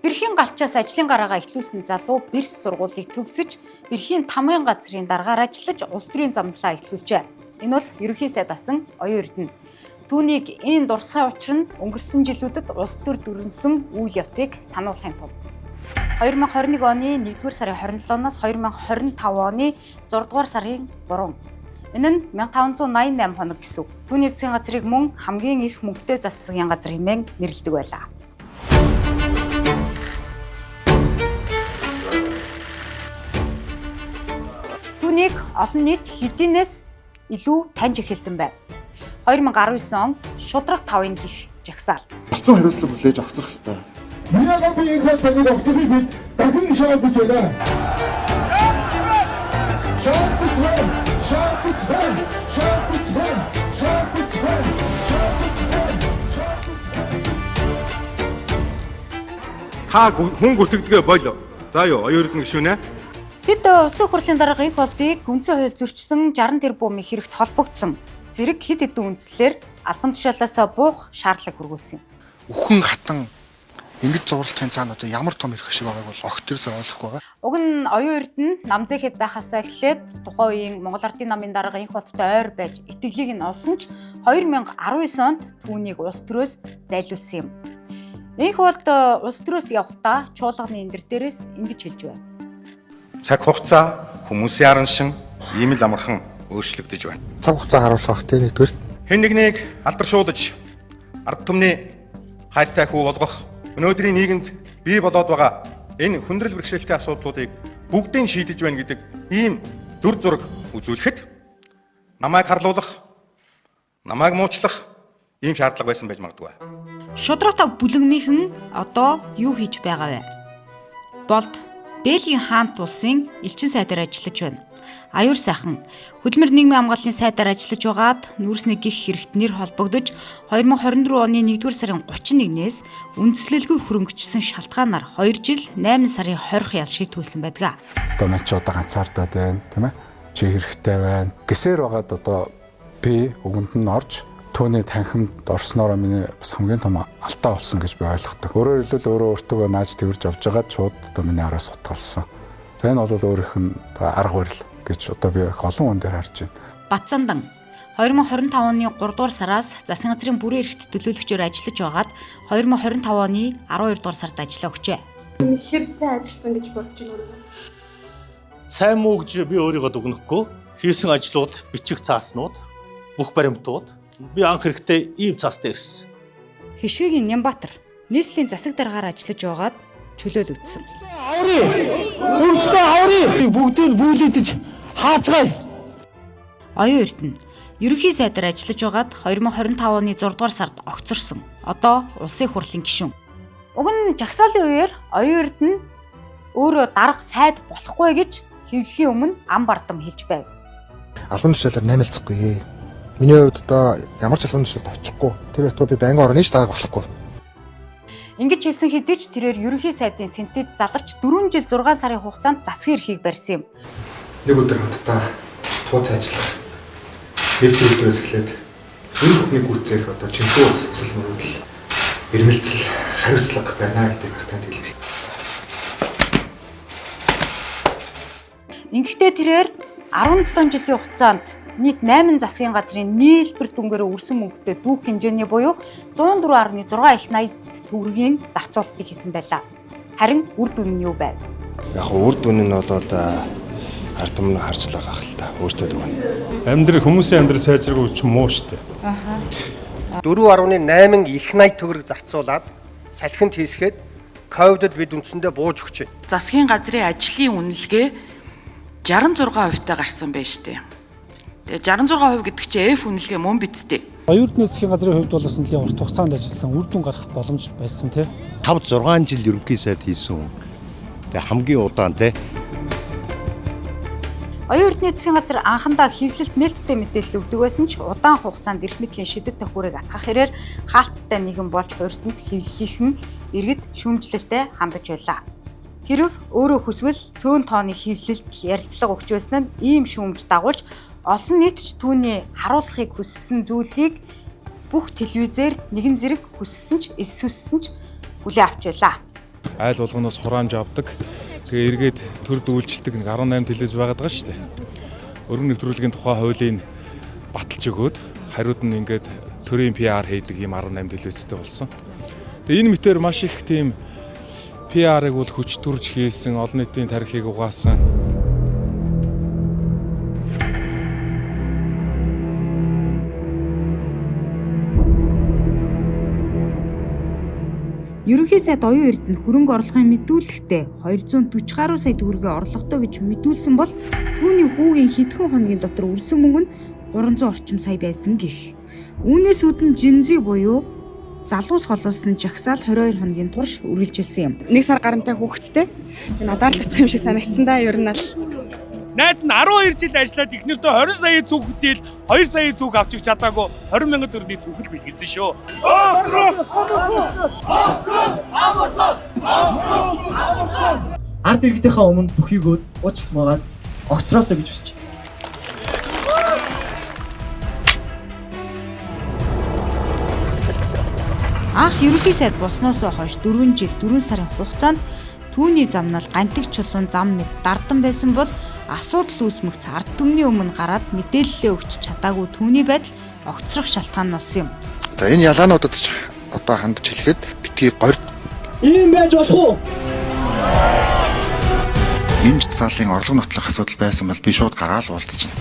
Бэрхийн галчаас ажлын гараагаа эхлүүлсэн залуу Бэрс сургуулийг төгсөж, Бэрхийн тамгын газрын дараагаар ажиллаж улс төрийн замлаа эхлүүлжээ. Энэ бол ерөнхий сайд асан оюун эрдэнэ. Түүнийг энэ дурсгай учир нь өнгөрсөн жилүүдэд улс төр дүрнсэн үйл явцыг сануулахын тулд 2021 оны 1-р сарын 27-наас 2025 оны 6-р сарын 3. Энэ нь 1588 хоног гэсэн. Түүний засгийн газрыг мөн хамгийн их мөнгөтэй засгийн газар хэмээн нэрлэдэг байлаа. Түүнийг олон нийт хэдийнээс илүү таньж эхэлсэн байна. 2019 он шудраг 5-ын гих жагсаал. Бусдын хариуцлага хүлээж авах хэрэгтэй. Миний гомбын их таныг өгтөгийг бид дахин шаардж байна. Та хүн гүтгэдгээ болоо. За юу, оюун эрдэнэ гишүүнэ. Бид улсын хурлын дарга их болдыг үндсэн хууль зөрчсөн 60 тэрбумын хэрэгт холбогдсон зэрэг хэд хэдэн үндслээр албан тушаалаас буух шаардлага хүргүүлсэн юм. Үхэн хатан ингэж зурлахын цаана одоо ямар том эрх шиг байгааг бол огт ерөөсөө ойлгохгүй байгаа. Уг нь оюун эрдэнэ нам зээхэд байхасаа эхлээд тухайн үеийн Монгол Ардын намын дарга их болттой ойр байж итгэлийг нь олсон ч 2019 онд түүнийг улс төрөөс зайлуулсан юм. Их болд улс төрөөс явахдаа чуулганы эндэр дээрээс ингэж хэлж байна. Цаг хугацаа хүмүүсийн аран шин ийм л амархан өөрчлөгдөж байна. Цаг хугацаа харуулах тэ нэгдүгээр Хэн нэгнийг алдаршуулж ард түмний хайртай хүү болгох өнөөдрийн нийгэмд бий болоод байгаа энэ хүндрэл бэрхшээлтэй асуудлуудыг бүгдийг шийдэж байна гэдэг ийм дүр зураг үзүүлэхэд намайг харлуулах, намайг муучлах ийм шаардлага байсан байж магадгүй. Шудраг 5 бүлэгмийнхэн одоо юу хийж байгаа вэ? Болд Бельгийн хаант улсын элчин сайдаар ажиллаж байна. Аюур сайхан хөдөлмөр нийгмийн хамгааллын сайдаар ажиллаж байгаад нүүрсний гих хэрэгт нэр холбогдож 2024 оны 1-р сарын 31-ээс үндслэлгүй хөрөнгөчсөн шалтгаанаар 2 жил 8 сарын 20 ял шийтгүүлсэн байдаг. Одоо маань ч одоо ганцаардаад байна, тийм ээ? Чи хэрэгтэй байна. Гэсээр байгаад одоо би өгөнд нь орж түүний танхимд орсноороо миний бас хамгийн том алдаа болсон гэж би ойлгодог. Өөрөөр хэлбэл өөртөө нааж тэрж авч байгаад шууд одоо миний араас утгалсан. За энэ бол өөрийнх нь арга барил гэж одоо би олон хүн дээр харж байна. Батцандан 2025 оны 3-р сараас засгийн газрын бүрэн эрхт төлөөлөгчөөр ажиллаж байгаад 2025 оны 12-р сард ажиллаа өчөө. Хэр сайн ажилласан гэж бодож байна өөрөө. Сайн муу гэж би өөрийгөө дүгнэхгүй. Хийсэн ажлууд, бичих цааснууд, бүх баримтууд би анх хэрэгтэй ийм цаастай ирсэн. Хишгийн Нямбатар нийслэлийн засаг даргаар ажиллаж байгаад чөлөөлөгдсөн. Өөрсдөө аврыг бүгдийг бүлэдэж хаацгаая. Оюун эрдэнэ ерөнхий сайдаар ажиллаж байгаад 2025 оны 6-р сард огцорсон. Одоо улсын хурлын гишүүн. Уг нь жагсаалын үеэр оюун эрдэнэ өөрөө дарга сайд болохгүй гэж хэвлэлийн өмнө ам бардам хэлж байв. албан тушаалаар наймалцахгүй. Миний хувьд одоо ямар ч албан тушаалд очихгүй. Тэр байтугай би байнгын орны дарга болохгүй. Ингэж хэлсэн хэдий ч тэрээр ерөнхий сайдын сэнтэд заларч 4 жил 6 сарын хугацаанд засгийн эрхийг барьсан юм. Нэг өдөр хамтдаа тууц ажиллах. Нэг төрөөс эхлээд энэ бүхний гүйцээх одоо чимхүү өсөл мөрөдөл ирмэлцэл хариуцлага байна гэдэг бас танд хэлье. Ингэхдээ тэрээр 17 жилийн хугацаанд нийт 8 засгийн газрын нийлбэр дүнгээр өрсөн мөнгөтэй дүүх хэмжээний буюу 104.6 их 80 төгрөгийн зарцуулалтыг хийсэн байлаа. Харин үр дүн нь юу байв? Яг үр дүн нь бол ард түмний харчлага ах л та өөртөө дүгнэ. Хүмүүсийн амьдрал сайжрах үуч муу штэ. 4.8 их 80 төгрөг зарцуулаад салхинд хийсгээд ковидод бид үндсэндээ бууж өгч байна. Засгийн газрын ажлын үнэлгээ 66% таа гарсан байна штэ. Тэгээ 66% гэдэг чинь F үнэлгээ мөн бидтэй. Оюун эрдэнэ засгийн газрын хувьд бол нэлийн урт хугацаанд ажилласан үр дүн гаргах боломж байсан тий. 5-6 жил ерөнхий сайд хийсэн хүн. Тэгээ хамгийн удаан тий. Оюун эрдэнэ засгийн газар анхандаа хэвлэлт нээлттэй мэдээлэл өгдөг байсан ч удаан хугацаанд эрх мэдлийн шидэт тохиурыг атгах хэрээр хаалттай нэгэн болж хуурсанд хэвлэлийнхэн иргэд шүүмжлэлтэй хандаж байлаа. Хэрв өөрөө хүсвэл цөөн тооны хэвлэлт ярилцлага өгч байсан нь ийм шүүмж дагуулж олон нийт ч түүний харуулахыг хүссэн зүйлийг бүх телевизээр нэгэн зэрэг хүссэн ч эсвэлсэн ч хүлээн авч байлаа. айл болгоноос хураамж авдаг. Тэгээ эргээд төр дүүлждэг нэг 18 телевиз байгаад байгаа шүү дээ. Өргөн нэвтрүүлгийн тухай хуулийн баталж өгөөд хариуд нь ингээд төрийн PR хийдэг юм 18 телевизтэй болсон. Тэгээ энэ мэтээр маш их тийм PR-ыг бол хүч төрж хийсэн, олон нийтийн тархийг угаасан. Ерөнхий сайд оюун эрдэнэ хөрөнгө орлогын мэдүүлэгтээ 240 гаруй сая төгрөгийн орлоготой гэж мэдүүлсэн бол түүний хүүгийн хэдхэн хоногийн дотор үрсэн мөнгө нь 300 орчим сая байсан гэх. Үүнээс үүдэн жинзи буюу залуус холуулсан жагсаал 22 хоногийн турш үргэлжилсэн юм. Нэг сар гарантай хүүхэдтэй. Надад л утга юм шиг санагдсан да. Ер нь л Найз нь 12 жил ажиллаад эхнэрдээ 20 сая цүнх хөтөл 2 сая цүнх авчих чадаагүй 20 мянган төгрөгийн цүнхэл бэлгэлсэн шүү. Ард иргэдийнхээ өмнө бүхийгөө уучлах магаад огцроосоо гэж хүсэж. Анх ерөнхий сайд болсноос хойш 4 жил 4 сарын хугацаанд түүний замнал гантиг чулуун зам мэд дардан байсан бол асуудал үүсмэгц ард түмний өмнө гараад мэдээлэлээ өгч чадаагүй түүний байдал огцрох шалтгаан нь болсон юм. За энэ ялгаануудад одоо хандж хэлэхэд битгий горд Ийм байж болох уу? энэ залын орлого нотлох асуудал байсан бол би шууд гараал уулзчихна.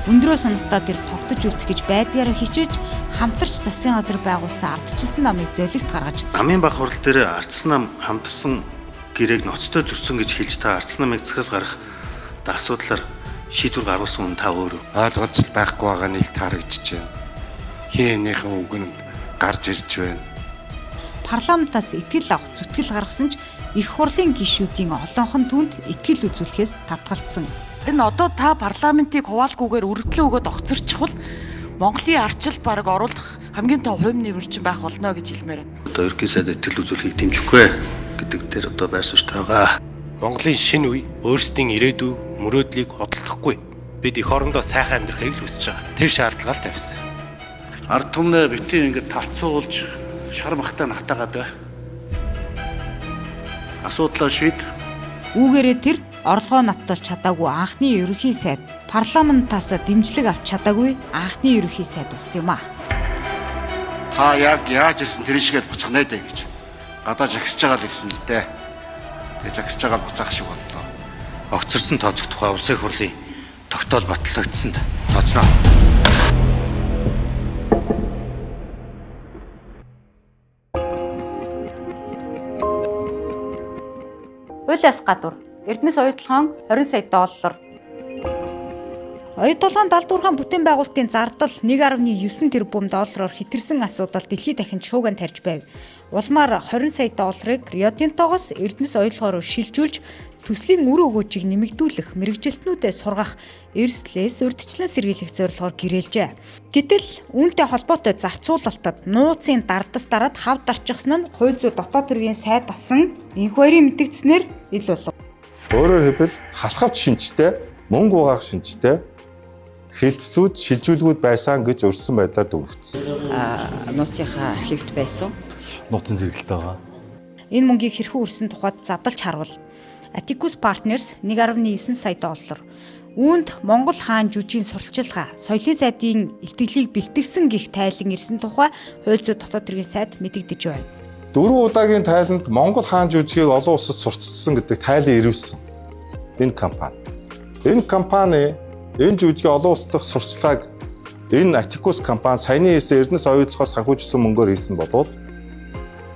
Өндрөө санагтаа тэр тогтож үлдэх гэж байдгаараа хичээж хамтарч засгийн газар байгуулсан ардчилсан намыг золигт гаргаж Намын баг хурал дээр ардсан нам хамтарсан гэрээг ноцтой зөрсөн гэж хэлж та ардсан намыг захиас гарах асуудлаар шийдвэр гаргасан хүн та өөрөө Ойлгож байхгүй байгаа нэг таарагдчихэж байна. Хээнийхэн үгэнд гарч ирж байна. парламентаас итгэл авах зүтгэл гаргасан ч их хурлын гишүүдийн олонх нь түүнд итгэл үзүүлэхээс татгалцсан. Энэ одоо та парламентыг хуваалгүйгээр өргөдлөө өгөөд огцорчихвол Монголын арчил бараг оруулах хамгийн том хувь нэмэрчин байх болно гэж хэлмээр байна. одоо ерөнхий сайд итгэл үзүүлэхийг дэмжихгүй гэдэг дээр одоо байр суурьтай байгаа. Монголын шинэ үе өөрсдийн ирээдүй мөрөөдлийг бодлохгүй. Бид эх орондоо сайхан амьдрахыг л хүсэж байгаа. Тэр шаардлагаал тавьсан. Ард түмнээ битгий ингээд тавцуулж шар махтай натаагаад бай. Асуудлаа шийд. Үүгээрээ тэр орлогоо наттуулж чадаагүй анхны ерөнхий сайд, парламентаас дэмжлэг авч чадаагүй анхны ерөнхий сайд болсон юм а. Та яг яаж ирсэн тэр шигээд буцахнаа дэ гэж. Гадаа жагсаж байгаа л ирсэн л дээ. Тэгээ жагсаж байгаа л буцаах шиг боллоо. Огцорсон тооцох тухай улсын хурлын тогтоол батлагдсанд тооцноо. Хуулиас гадуур Эрдэнэс оюутлогоон 20 сая доллар. Оюутлогоон далдуурхан бүтээн байгуулалтын зардал 1.9 тэрбум доллараар хэтэрсэн асуудал дэлхийд дахин шууган тарьж байв. Улмаар 20 сая долларыг Рио Тинтогоос Эрдэнэс оюутлогоор шилжүүлж төслийн үр өгөөжийг нэмэгдүүлэх, мэрэгжилтнүүдэд сургах, эрсдлээс урьдчилан сэргийлэх зорилгоор гэрээлжээ. Гэтэл үүнтэй холбоотой зарцуулалтад нууцын дардас дараад хав дарчихсан нь хууль зүйн дотоод хэргийн сайд асан энх баярын мэдгдснээр ил болов. Өөрөөр хэлбэл халахвч шинжтэй, мөнгө угаах шинжтэй хэлцлүүд, шилжүүлгүүд байсан гэж өрсөн байдлаар дүгнэгдсэн. Нууцынхаа архивт байсан. Нууцын зэрэгэлтэй байгаа. Энэ мөнгийг хэрхэн өрсөн тухайд задлж харвал Atticus Partners 1.9 сая доллар. Үүнд Монгол хаан жүжигний сурталчилгаа, соёлын сайдын илтгэлийг бэлтгэсэн гих тайлан ирсэн тухай хууль зүйн дотоод хэргийн сайд мэдэгдэж байна. 4 удаагийн тайланд Монгол хаан жүжигийг олон улсад сурталчилсан гэдэг тайлан ирүүлсэн. Энэ компани. Энэ компани энэ жүжигийн олон улс дахь сурталчилгааг энэ Atticus компани саяны хийсэн Эрдэнэс оюутлогоос санхүүжилсэн мөнгөөр хийсэн болоод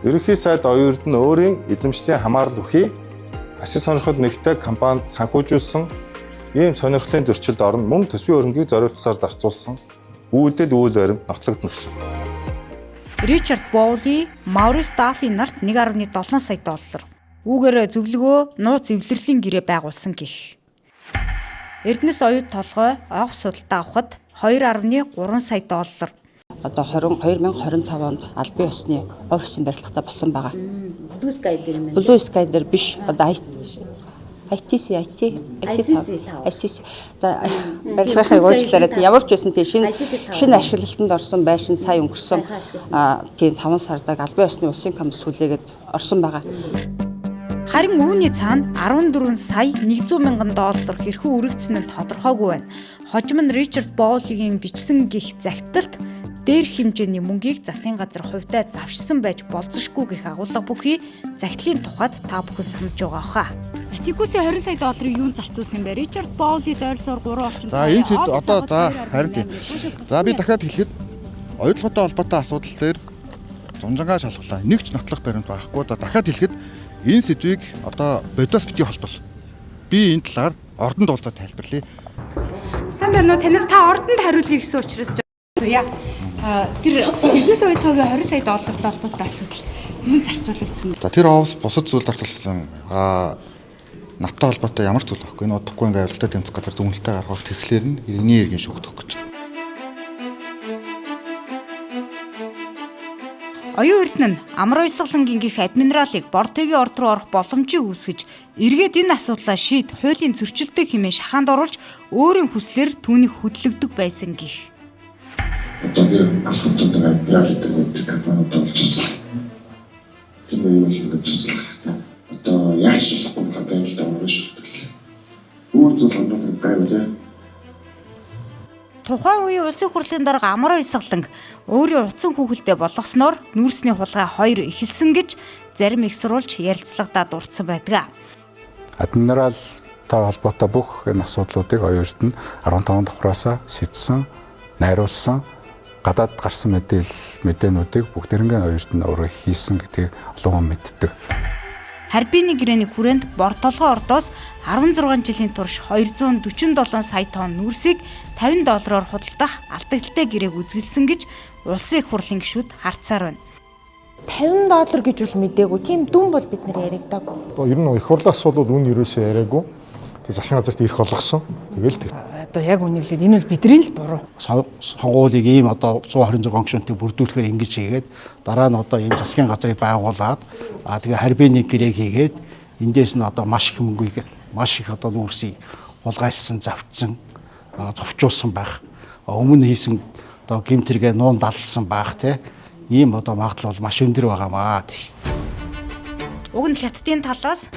ерөнхий сайд оюун эрдэнэ өөрийн эзэмшлийн хамаарал бүхий ашиг сонирхол нэгтэй компанид санхүүжүүлсэн ийм сонирхлын зөрчилд орно мөн төсвийн хөрөнгийг зориулсаар зарцуулсан үүлдэл үйл баримт нотлогдно гэсэн. Ричард Боули, Маурис Даффи нарт 1.7 сая доллар. Үүгээр зөвлөгөө нууц эвлэрлэлийн гэрээ байгуулсан гэх. Эрдэнэс оюут толгой онгоц судалтаа авахд 2.3 сая доллар. Одоо 2025 онд албан ёсны офисын барилгатай болсон байгаа. Blue Sky дээр биш. Одоо ITC. За барилгын уучлаарай. Ямар ч байсан тийм шинэ ашиглалтанд орсон байшин сая өнгөрсөн тийм 5 сардаг албан ёсны улсын комисс хүлээгээд орсон байгаа. Харин үүний цаана 14 сая 100 мянган доллар хэрхэн үргэлжсэн нь тодорхойгүй байна. Хожим нь Ричард Боулигийн бичсэн гих загталт дээрх хэмжээний мөнгийг засгийн газар хувьдаа завшсан байж болзошгүй гэх агуулга бүхий загтлын тухайд та бүхэн санаж байгаа хаа. Атикусийн 20 сая долларыг юунд зарцуулсан бэ? Ричард Боули дойролцоор 3 орчим сая. За энэ хэд одоо харин тийм. За би дахиад хэлэхэд оюутлоготой холбоотой асуудал дээр зунжангаа шалгалаа. Нэг ч нотлох баримт байхгүй. За дахиад хэлэхэд энэ сэдвийг одоо бодоос бити холбол. Би энэ талаар ордонд уулзаад тайлбарлая. Сайн байна уу? Танаас та ордонд хариулъя гэсэн учраас яа. Тэр Эрдэнэс оюутлогын 20 сая доллартай холбоотой асуудал энэ зарцуулагдсан. За тэр офс бусад зүйл зарцуулсан. Наттай холбоотой ямар зүйл байхгүй. Энэ удахгүй ингээ авилтаа тэмцэх газар дүгнэлтээ гаргах тэгэхээр нь иргэний иргэн шүүгдэх гэж. Оюун эрдэнэ нь амар уйсгалангийн гих адмиралыг Бортегийн орд руу орох боломжийг үүсгэж эргээд энэ асуудлаа шийд хуулийн зөрчилдөг хэмээн шахаанд оруулж өөрийн хүслээр түүнийг хөдлөгдөг байсан гих. Одоо би алхамтдаг адмирал гэдэг өдөр компаниудаа олж үзлээ. Тэр үеийн ингээд үзлээ. Одоо яаж ч болохгүй байдалд орно шүү дээ. Өөр зүйл оноо байвал Тухайн үеийн улсын хурлын дарга амар уйсгаланг өөрийн утсан хүүхэлдээ болгосноор нүүрсний хулгай 2 эхэлсэн гэж зарим их сурвалж ярилцлагадаа дурдсан байдаг. Адмиралтай холбоотой бүх энэ асуудлуудыг оюун эрдэнэ 15 давхраасаа шийдсэн, найруулсан, гадаад гарсан мэдээнүүдийг бүгдээрнгээ оюун эрдэнэ өөрөө хийсэн гэдгийг олон хүн мэддэг. Харбины гэрээний хүрээнд Бортолгоо ордоос 16 жилийн турш 247 сая тонн нүүрсийг $50 худалдах алдагдaltaй гэрээг үзгэлсэн гэж улсын их хурлын гишүүд харцаар байна. $50 гэж бол мэдээгүй. Тийм дүн бол бид нэр яригдаагүй. Ер нь их хурлын асуудал үн ерөөсөө яриаггүй. Тэгээ засгийн газарт ирэх болгосон. Тэгэл тэр. Одоо яг үнийг хэлээд энэ бол бидний л буруу. Сонгуулийг ийм одоо 126 гишүүнтэй бүрдүүлэхээр ингэж хийгээд дараа нь одоо ийм засгийн газрыг байгуулад тэгээ харбины гэрээг хийгээд эндээс нь одоо маш их мөнгө игээд маш их одоо нүүрсийг хулгайлсан, завчсан, зовчуулсан байх. Өмнө хийсэн одоо гимтэргээ нуун даллсан байх те. Ийм одоо магадлал бол маш өндөр байгаамаа. Уг нь хятадын талаас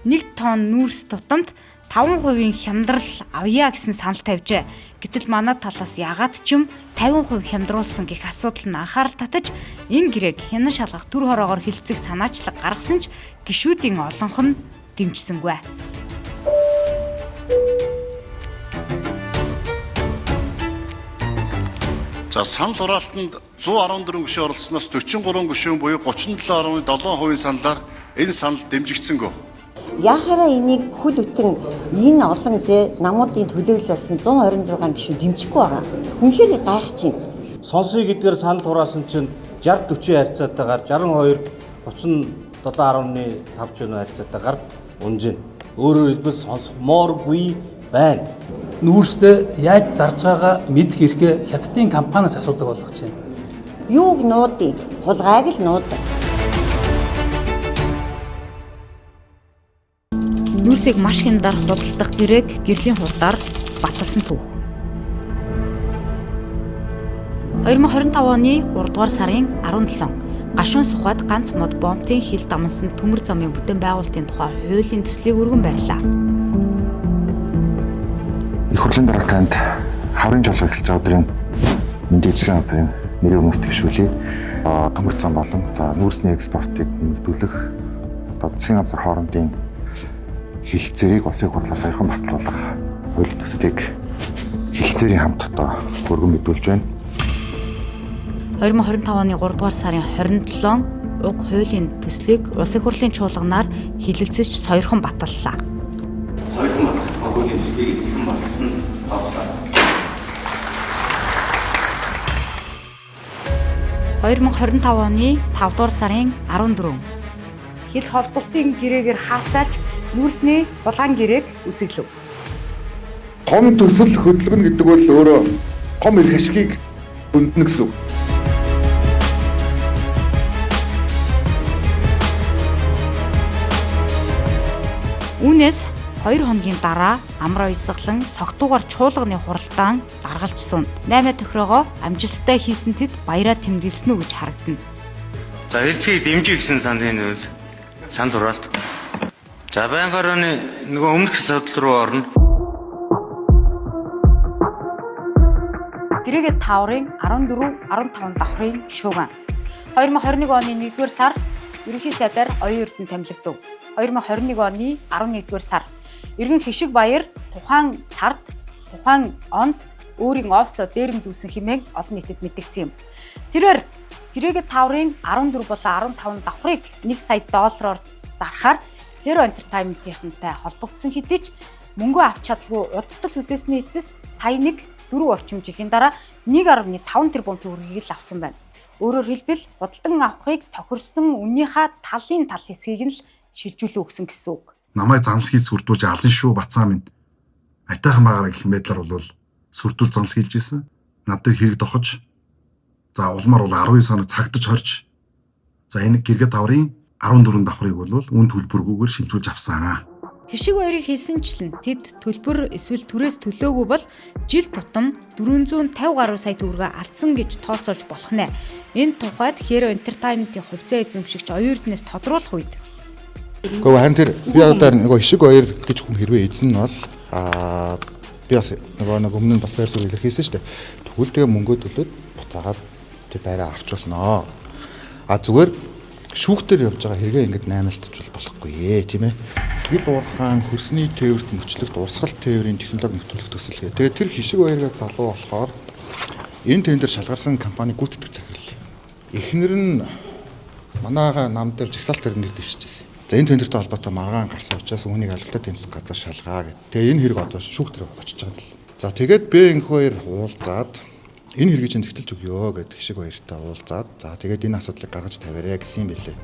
1 тонн нүүрс тутамд 5% хямдрал авъя гэсэн санал тавьжээ. Гэтэл манай талаас ягаад ч юм 50% хямдруулсан гэх асуудал нь анхаарал татаж энэ гэрээг хянан шалгах төр хороогоор хилцэх санаачлаг гаргасан ч гишүүдийн олонх нь дэмжсэнгүй. За санал хураалтанд 114 гишүүн оролцсноос 43 гишүүн буюу 37.7% саналаар энэ санал дэмжигдсэнгөө. Яхаараа энийг хөл үтэн энэ олон намуудын төлөөлөл болсон 126 гишүүн дэмжихгүй байгаа. Үнэхээр гайхаж байна. Сонсоё гэдгээр санал хураасан чинь 60-40 харьцаатайгаар 62-37.5% харьцаатайгаар унжина. Өөрөөр хэлбэл сонсохмооргүй байна. Нүүрстэй яаж зарж байгаа мэд хэрэгэ хятадын компаниас асуудаг болгож байна. Юуг нуудыг, хулгайг л нуудаг. Нүүрсийг маш хяндар худалдах гэрээг гэрлийн хурдаар баталсан түүх. 2025 оны 3 дугаар сарын 17 гашуун сухад ганц мод бомбын хил дамнасан төмөр замын бүтээн байгуулалтын тухай хуулийн төслийг өргөн барьлаа. Их хурлын дарга танд хаврын жолоо эхэлж байгаа өдрийн мэндийн эзлэн газрын нэрийн хүмүүст төвшүүлээ. Төмөр зам болон нүүрсний экспортыг нэмэгдүүлэх засгийн газар хоорондын хилцээрийг улсын хурлаар саяхан батлуулах хуулийн төслийг хилцээрийн хамт одоо өргөн мэдүүлж байна. 2025 оны 3 дугаар сарын 27 уг хуулийн төслийг улсын хурлын чуулганаар хилэлцэж сойрхон баталлаа. Сойрхон батлах хуулийн төслийг эзлэн баталсан тооцлоо. 2025 оны 5 дугаар сарын 14 хил холболтын гэрээгээр хаацаалж нүүрсний хулгаан гэрээг үзэглэв. Том төсөл хөдөлгөнө гэдэг бол өөрөө том эрх ашигыг өнднө гэсэн үг. Үүнээс 2 хоногийн дараа амар уйсгалан согтуугаар чуулганы хуралдаан даргалж суун. 8 тохироогоо амжилттай хийсэн тэд баяраа тэмдэглэсэн үү гэж харагдана. За хэлцгийг дэмжих гэсэн санал энэ үл санал хураалт. За байнгаараа нөгөө өмнөх асуудал руу орно. Гэрээгээ тааврын 14-15 давхрын шууган. 2021 оны 1-р сар ерөнхий сайдаар оюун эрдэнэ томилогдов. 2021 оны 11-р сар Иргэн Хишиг Баяр тухайн сард тухайн онд өөрийн офсоо дээрэмдүүлсэн хэмээн олон нийтэд мэдэгдсэн юм. Тэрээр гэрээгээ тааврын 14 болон 15 давхрыг 1 сая доллараар зархаар Hero Entertainment-тэй холбогдсон хэдий ч мөнгө авч чадалгүй удирдах хүлээсний эцэс сая 4 орчим жилийн дараа 1.5 тэрбум төгрөгийг л авсан байна. Өөрөөр хэлбэл худалдан авахыг тохирсон үннийхээ талын тал хэсгийг нь л шилжүүлээ өгсөн гэсэн үг. Намайг занал хийж сүрдүүлж алан шүү бацаа минь. Айтайхан байгаараа гэх мэтлэр бол сүрдүүл занал хийж ийсэн. Надад хэрэг дохож. За улмаар бол 12 сар цагдаж хорж. За энэ гэргээ таврын 14 давхрыг бол үн төлбөргүйгээр шилжүүлж авсан. Хишиг Баярыг хэлсэнчлэн тэд төлбөр эсвэл түрээс төлөөгүй бол жил тутам 450 гаруй сая төгрөгөө алдсан гэж тооцоолж болох нэ. Энэ тухайд Hero Entertainment-ийн хувьцаа эзэмшигч оюун эрдэнэс тодруулах үед Гэхдээ харин тэр би одоо нөгөө Хишиг Баяр гэж хүн хэрвээ эзэн нь бол би бас нөгөө өмнө нь бас байр суурь илэрхийлсэн шүү дээ. Тэгвэл тэгээ мөнгөө төлөөд буцаагаад тэр байраа авч болно. Зүгээр шүүхтэр явж байгаа хэрэгээ ингэж наймаалтчвал болохгүй ээ, тийм ээ. Гэл уурхаан хөрсний тээвэрт мөчлөгт урсгал тээврийн технологи нөхцөлөх төсөлгээ. Тэгээд тэр Хишиг Баярыг залуу болохоор энэ тендер шалгарсан компани гүйцэтгэх захирал. Эхнэр нь манайха нам дээр жагсаалт тэрнийг дэвшижсэн. За энэ тендертэй холбоотой маргаан гарсан учраас үүнийг алгалтай тэмцэх газар шалгаа гэдэг. Тэгээ энэ хэрэг одоо шүүхтэр очиж байгаа юм. За тэгээд Б2 уулзаад энэ хэргийг чинь зэгтэлж өгөө гэдэг Хишиг Баяртай уулзаад за тэгээд энэ асуудлыг гаргаж тавиарэ гэсэн юм билээ.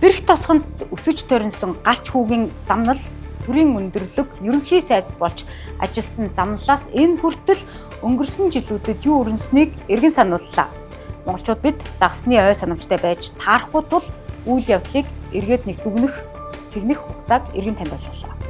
Бэрх тосгонд өсөж төрөнсөн галч хүүгийн замнал төрийн өндөрлөг ерөнхий сайд болж ажилласан замналаас энэ хүртэл өнгөрсөн жилүүдэд юу өрнөснийг эргэн санууллаа. Монголчууд бид загсны ой санамжтай байж таарахгүй тул үйл явдлыг эргээд нэг дүгнэх, цэгнэх хугацааг эргэн танд болгууллаа.